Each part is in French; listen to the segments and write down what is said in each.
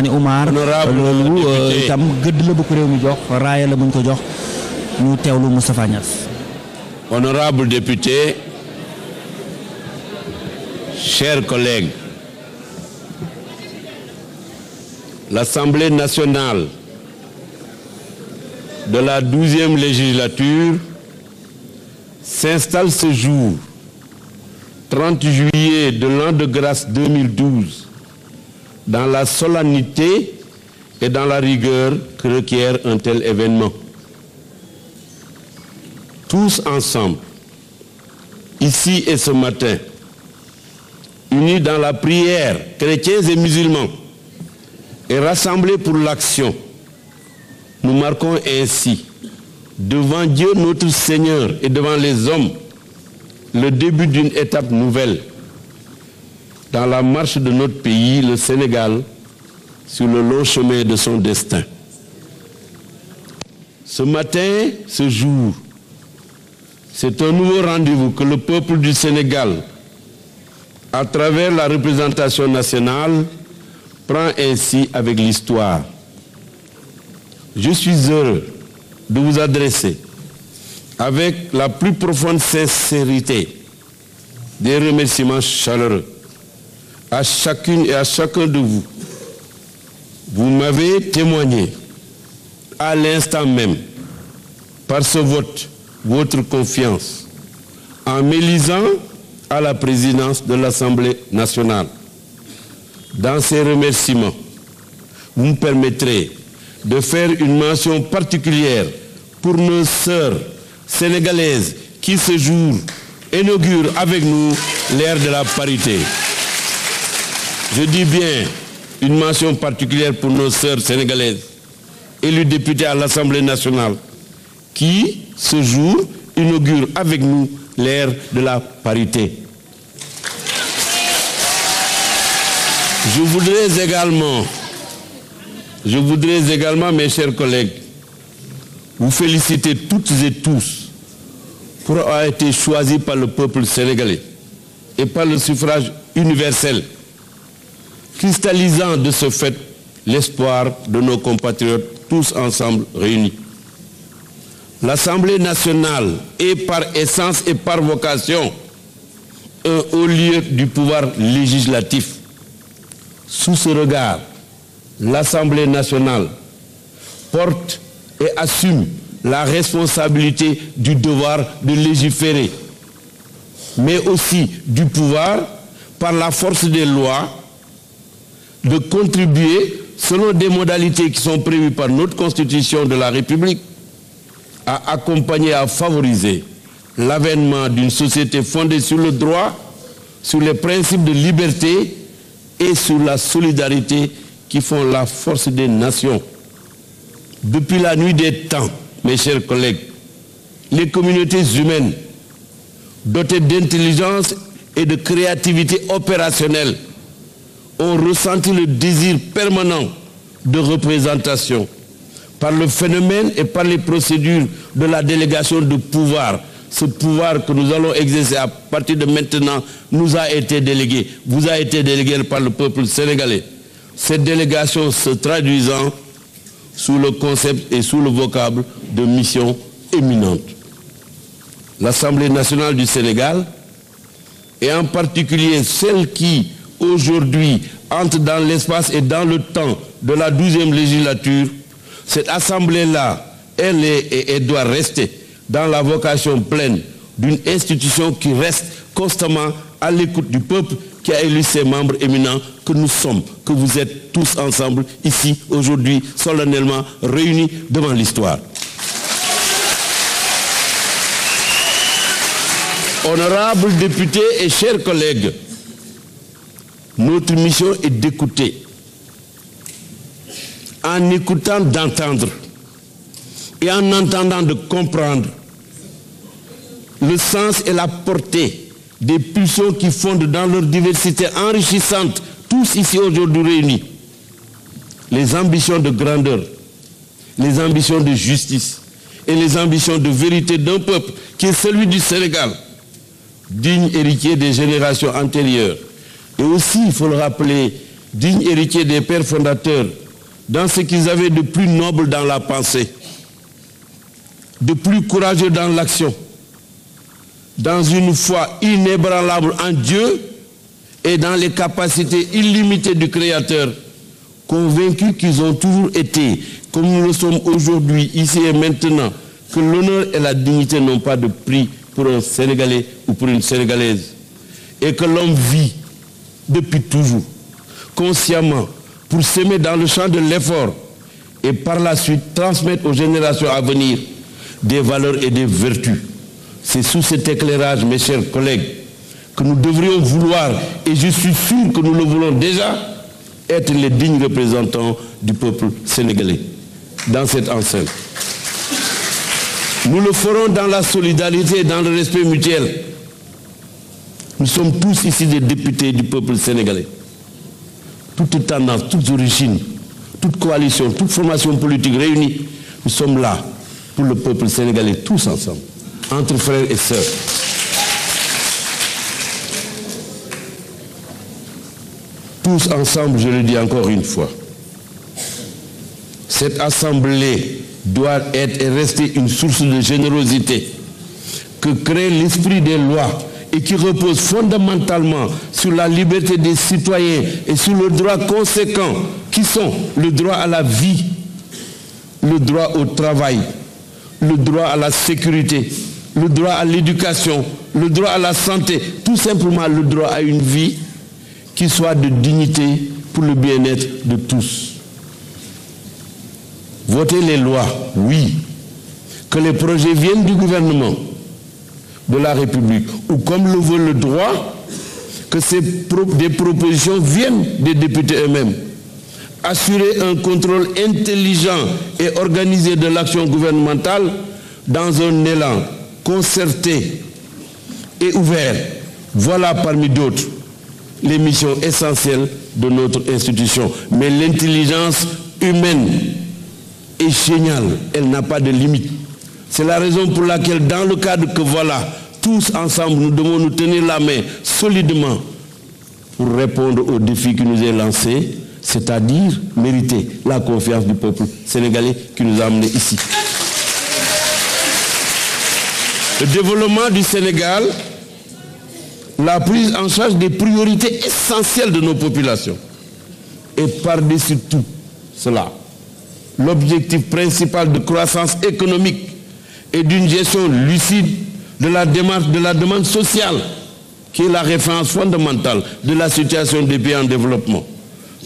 Omar loolu itam gëdd la bu ko réew mi jox raaya la buñ ko jox ñu teewlu Moustapha Niasse. Honorable député, chers collègues, l'Assemblée nationale de la 12e législature s'installe ce jour, 30 juillet de l'an de grâce 2012, dans la solennité et dans la rigueur que requiert un tel événement. Tous ensemble, ici et ce matin, unis dans la prière, chrétiens et musulmans, et rassemblés pour l'action, nous marquons ainsi, devant Dieu notre Seigneur et devant les hommes, le début d'une étape nouvelle dans la marche de notre pays, le Sénégal, sur le long chemin de son destin. Ce matin, ce jour, c'est un nouveau rendez-vous que le peuple du Sénégal, à travers la représentation nationale, prend ainsi avec l'histoire. Je suis heureux de vous adresser, avec la plus profonde sincérité, des remerciements chaleureux à chacune et à chacun de vous. Vous m'avez témoigné à l'instant même, par ce vote, votre confiance en m'élisant à la présidence de l'Assemblée nationale. Dans ces remerciements, vous me permettrez de faire une mention particulière pour nos sœurs sénégalaises qui ce jour inaugurent avec nous l'ère de la parité. Je dis bien une mention particulière pour nos sœurs sénégalaises, élues députées à l'Assemblée nationale, qui, ce jour, inaugurent avec nous l'ère de la parité. Je voudrais également, mes chers collègues, vous féliciter toutes et tous pour avoir été choisis par le peuple sénégalais et par le suffrage universel, cristallisant de ce fait l'espoir de nos compatriotes tous ensemble réunis. L'Assemblée nationale est par essence et par vocation un haut lieu du pouvoir législatif. Sous ce regard, l'Assemblée nationale porte et assume la responsabilité du devoir de légiférer, mais aussi du pouvoir, par la force des lois, de contribuer, selon des modalités qui sont prévues par notre Constitution de la République, à accompagner, à favoriser l'avènement d'une société fondée sur le droit, sur les principes de liberté et sur la solidarité qui font la force des nations. Depuis la nuit des temps, mes chers collègues, les communautés humaines, dotées d'intelligence et de créativité opérationnelle, ont ressenti le désir permanent de représentation. Par le phénomène et par les procédures de la délégation de pouvoir, ce pouvoir que nous allons exercer à partir de maintenant nous a été délégué, vous a été délégué par le peuple sénégalais. Cette délégation se traduisant sous le concept et sous le vocable de mission éminente. L'Assemblée nationale du Sénégal, et en particulier celle qui, aujourd'hui, entre dans l'espace et dans le temps de la 12e législature, cette Assemblée-là, elle doit rester dans la vocation pleine d'une institution qui reste constamment à l'écoute du peuple qui a élu ses membres éminents que nous sommes, que vous êtes tous ensemble ici, aujourd'hui, solennellement réunis devant l'histoire. Honorables députés et chers collègues, notre mission est d'écouter. En écoutant, d'entendre. Et en entendant, de comprendre le sens et la portée des pulsions qui fondent dans leur diversité enrichissante, tous ici aujourd'hui réunis, les ambitions de grandeur, les ambitions de justice et les ambitions de vérité d'un peuple qui est celui du Sénégal, digne héritier des générations antérieures. Et aussi, il faut le rappeler, dignes héritiers des pères fondateurs, dans ce qu'ils avaient de plus noble dans la pensée, de plus courageux dans l'action, dans une foi inébranlable en Dieu et dans les capacités illimitées du Créateur, convaincus qu'ils ont toujours été, comme nous le sommes aujourd'hui, ici et maintenant, que l'honneur et la dignité n'ont pas de prix pour un Sénégalais ou pour une Sénégalaise, et que l'homme vit depuis toujours, consciemment, pour s'aimer dans le champ de l'effort et par la suite transmettre aux générations à venir des valeurs et des vertus. C'est sous cet éclairage, mes chers collègues, que nous devrions vouloir, et je suis sûr que nous le voulons déjà, être les dignes représentants du peuple sénégalais dans cette enceinte. Nous le ferons dans la solidarité et dans le respect mutuel. Nous sommes tous ici des députés du peuple sénégalais. Toutes tendances, toutes origines, toute coalition, toute formation politique réunie, nous sommes là pour le peuple sénégalais, tous ensemble, entre frères et sœurs. Tous ensemble, je le dis encore une fois, cette assemblée doit être et rester une source de générosité que crée l'esprit des lois et qui repose fondamentalement sur la liberté des citoyens et sur le droit conséquent qui sont le droit à la vie, le droit au travail, le droit à la sécurité, le droit à l'éducation, le droit à la santé, tout simplement le droit à une vie qui soit de dignité pour le bien-être de tous. Voter les lois, oui. Que les projets viennent du gouvernement de la République, ou comme le veut le droit, que des propositions viennent des députés eux-mêmes. Assurer un contrôle intelligent et organisé de l'action gouvernementale dans un élan concerté et ouvert. Voilà parmi d'autres les missions essentielles de notre institution. Mais l'intelligence humaine est géniale, elle n'a pas de limite. C'est la raison pour laquelle, dans le cadre que voilà, tous ensemble, nous devons nous tenir la main solidement pour répondre aux défis qui nous est lancé, c'est-à-dire mériter la confiance du peuple sénégalais qui nous a amenés ici. Le développement du Sénégal, la prise en charge des priorités essentielles de nos populations. Et par-dessus tout cela, l'objectif principal de croissance économique et d'une gestion lucide de la demande sociale, qui est la référence fondamentale de la situation des pays en développement,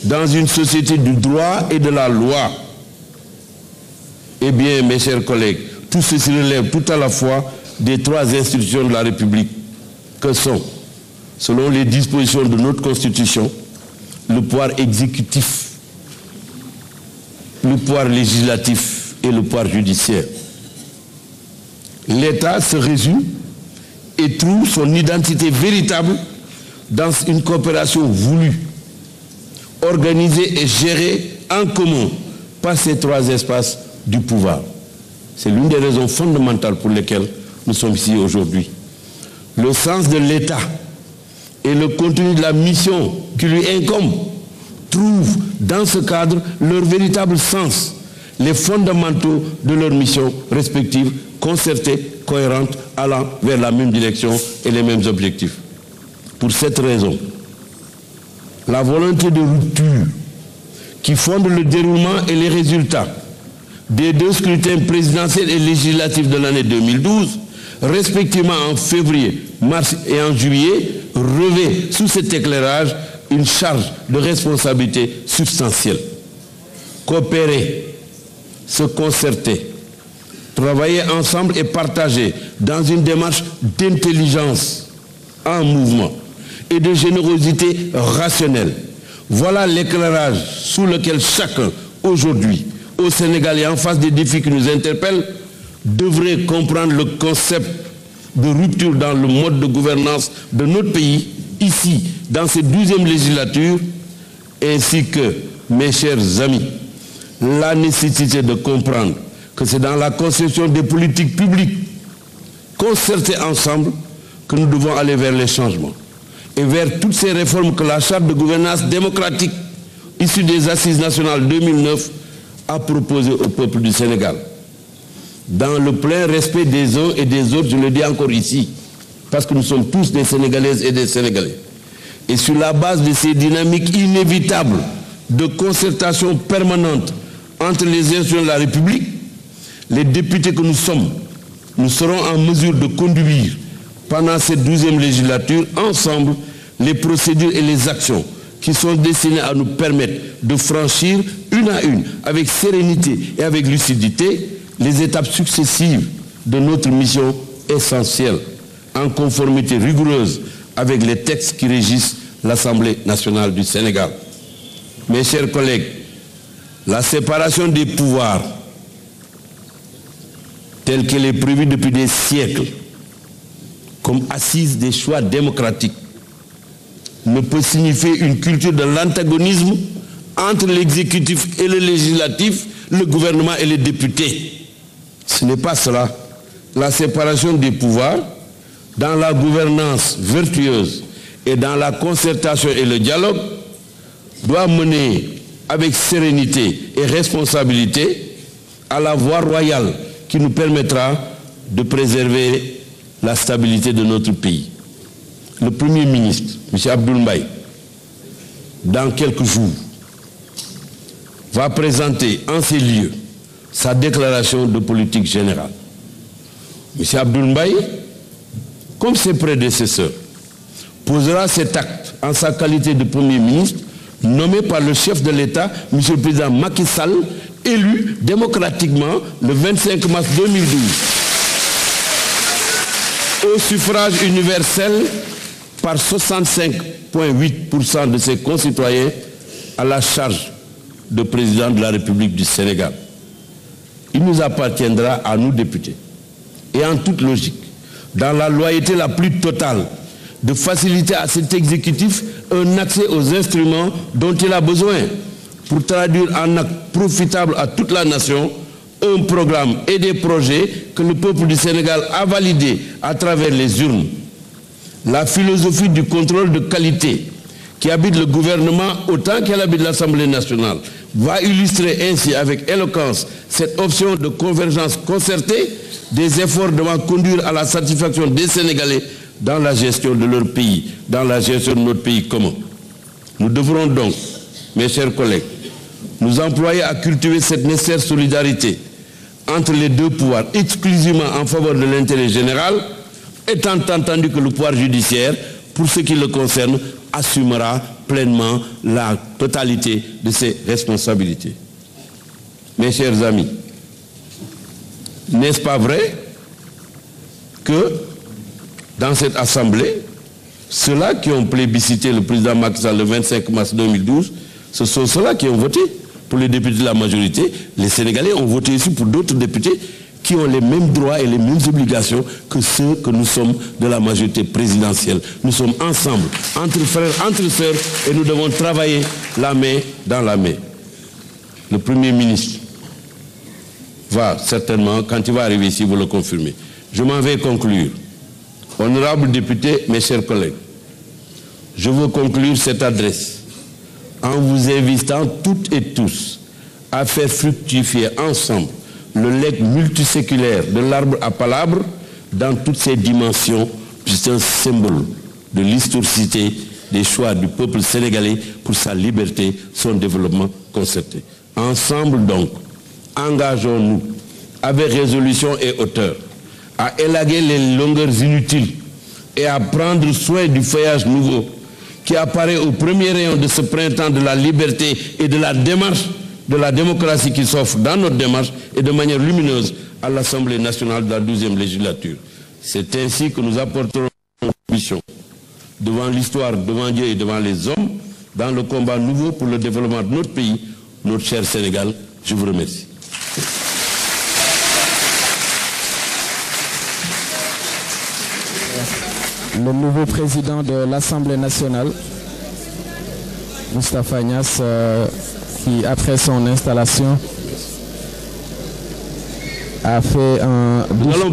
dans une société du droit et de la loi. Eh bien, mes chers collègues, tout ceci relève tout à la fois des trois institutions de la République, que sont, selon les dispositions de notre Constitution, le pouvoir exécutif, le pouvoir législatif et le pouvoir judiciaire. L'État se résume et trouve son identité véritable dans une coopération voulue, organisée et gérée en commun par ces trois espaces du pouvoir. C'est l'une des raisons fondamentales pour lesquelles nous sommes ici aujourd'hui. Le sens de l'État et le contenu de la mission qui lui incombe trouvent dans ce cadre leur véritable sens, les fondamentaux de leur mission respective, concertée, cohérente, allant vers la même direction et les mêmes objectifs. Pour cette raison, la volonté de rupture qui fonde le déroulement et les résultats des deux scrutins présidentiels et législatifs de l'année 2012, respectivement en février, mars et en juillet, revêt sous cet éclairage une charge de responsabilité substantielle. Coopérer, se concerter, travailler ensemble et partager dans une démarche d'intelligence en mouvement et de générosité rationnelle. Voilà l'éclairage sous lequel chacun, aujourd'hui, au Sénégal et en face des défis qui nous interpellent, devrait comprendre le concept de rupture dans le mode de gouvernance de notre pays, ici, dans cette 12e législature, ainsi que, mes chers amis, la nécessité de comprendre que c'est dans la conception des politiques publiques concertées ensemble que nous devons aller vers les changements et vers toutes ces réformes que la charte de gouvernance démocratique issu des Assises nationales 2009, a proposé au peuple du Sénégal, dans le plein respect des uns et des autres, je le dis encore ici, parce que nous sommes tous des Sénégalaises et des Sénégalais, et sur la base de ces dynamiques inévitables de concertation permanente entre les institutions de la République, les députés que nous sommes, nous serons en mesure de conduire pendant cette 12e législature ensemble les procédures et les actions qui sont destinées à nous permettre de franchir une à une, avec sérénité et avec lucidité, les étapes successives de notre mission essentielle, en conformité rigoureuse avec les textes qui régissent l'Assemblée nationale du Sénégal. Mes chers collègues, la séparation des pouvoirs, telle qu'elle est prévue depuis des siècles, comme assise des choix démocratiques, ne peut signifier une culture de l'antagonisme entre l'exécutif et le législatif, le gouvernement et les députés. Ce n'est pas cela. La séparation des pouvoirs, dans la gouvernance vertueuse et dans la concertation et le dialogue, doit mener avec sérénité et responsabilité à la voie royale qui nous permettra de préserver la stabilité de notre pays. Le Premier ministre, M. Abdoul Mbaye, dans quelques jours, va présenter en ces lieux sa déclaration de politique générale. M. Abdoul Mbaye, comme ses prédécesseurs, posera cet acte en sa qualité de Premier ministre, nommé par le chef de l'État, M. le Président Macky Sall, élu démocratiquement le 25 mars 2012. Au suffrage universel par 65,8% de ses concitoyens à la charge de président de la République du Sénégal. Il nous appartiendra à nous députés, et en toute logique, dans la loyauté la plus totale, de faciliter à cet exécutif un accès aux instruments dont il a besoin pour traduire en acte profitable à toute la nation un programme et des projets que le peuple du Sénégal a validés à travers les urnes. La philosophie du contrôle de qualité qui habite le gouvernement autant qu'elle habite l'Assemblée nationale va illustrer ainsi avec éloquence cette option de convergence concertée des efforts devant conduire à la satisfaction des Sénégalais dans la gestion de leur pays, dans la gestion de notre pays commun. Nous devrons donc, mes chers collègues, nous employer à cultiver cette nécessaire solidarité entre les deux pouvoirs, exclusivement en faveur de l'intérêt général, étant entendu que le pouvoir judiciaire, pour ce qui le concerne, assumera pleinement la totalité de ses responsabilités. Mes chers amis, n'est-ce pas vrai que dans cette Assemblée, ceux-là qui ont plébiscité le président Macky Sall le 25 mars 2012, ce sont ceux-là qui ont voté pour les députés de la majorité. Les Sénégalais ont voté ici pour d'autres députés qui ont les mêmes droits et les mêmes obligations que ceux que nous sommes de la majorité présidentielle. Nous sommes ensemble, entre frères, entre sœurs, et nous devons travailler la main dans la main. Le Premier ministre va certainement, quand il va arriver ici, vous le confirmer. Je m'en vais conclure. Honorables députés, mes chers collègues, je veux conclure cette adresse en vous invitant toutes et tous à faire fructifier ensemble le legs multiséculaire de l'arbre à palabres dans toutes ses dimensions, c'est un symbole de l'historicité des choix du peuple sénégalais pour sa liberté, son développement concerté. Ensemble donc, engageons-nous avec résolution et hauteur à élaguer les longueurs inutiles et à prendre soin du feuillage nouveau qui apparaît au premier rayon de ce printemps de la liberté et de la démarche de la démocratie qui s'offre dans notre démarche et de manière lumineuse à l'Assemblée nationale de la 12e législature. C'est ainsi que nous apporterons notre mission devant l'histoire, devant Dieu et devant les hommes dans le combat nouveau pour le développement de notre pays, notre cher Sénégal. Je vous remercie. Le nouveau président de l'Assemblée nationale, Moustapha Niasse, qui après son installation a fait un discours.